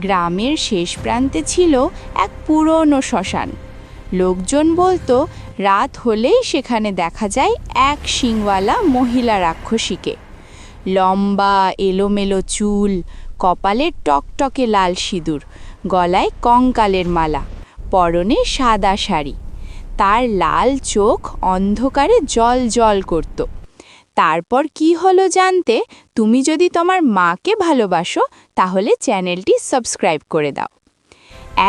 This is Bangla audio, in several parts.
গ্রামের শেষ প্রান্তে ছিল এক পুরনো শ্মশান। লোকজন বলতো রাত হলেই সেখানে দেখা যায় এক শিংওয়ালা মহিলা রাক্ষসীকে। লম্বা এলোমেলো চুল, কপালে টকটকে লাল সিঁদুর, গলায় কঙ্কালের মালা, পরনে সাদা শাড়ি। তার লাল চোখ অন্ধকারে জ্বল করত। তারপর কি হলো জানতে তুমি যদি তোমার মাকে ভালোবাসো তাহলে চ্যানেলটি সাবস্ক্রাইব করে দাও।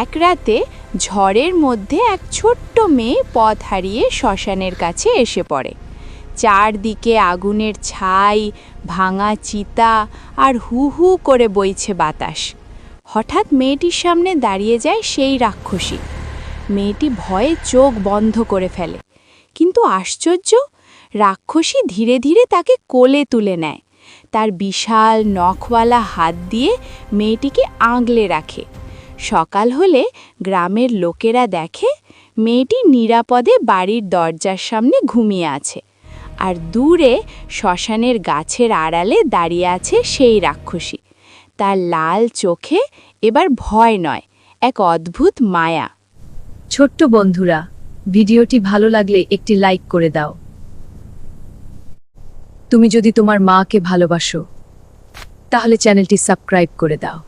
এক রাতে ঝড়ের মধ্যে এক ছোট্ট মেয়ে পথ হারিয়ে শ্মশানের কাছে এসে পড়ে। চারদিকে আগুনের ছাই, ভাঙা চিতা আর হু হু করে বইছে বাতাস। হঠাৎ মেয়েটির সামনে দাঁড়িয়ে যায় সেই রাক্ষসী। মেয়েটি ভয়ে চোখ বন্ধ করে ফেলে, কিন্তু আশ্চর্য, রাক্ষসী ধীরে ধীরে তাকে কোলে তুলে নেয়। তার বিশাল নখওয়ালা হাত দিয়ে মেয়েটিকে আগলে রাখে। সকাল হলে গ্রামের লোকেরা দেখে মেয়েটি নিরাপদে বাড়ির দরজার সামনে ঘুমিয়ে আছে, আর দূরে শ্মশানের গাছের আড়ালে দাঁড়িয়ে আছে সেই রাক্ষসী। তার লাল চোখে এবার ভয় নয়, এক অদ্ভুত মায়া। ছোট্ট বন্ধুরা, ভিডিওটি ভালো লাগলে একটি লাইক করে দাও। তুমি যদি তোমার মাকে ভালোবাসো তাহলে চ্যানেলটি সাবস্ক্রাইব করে দাও।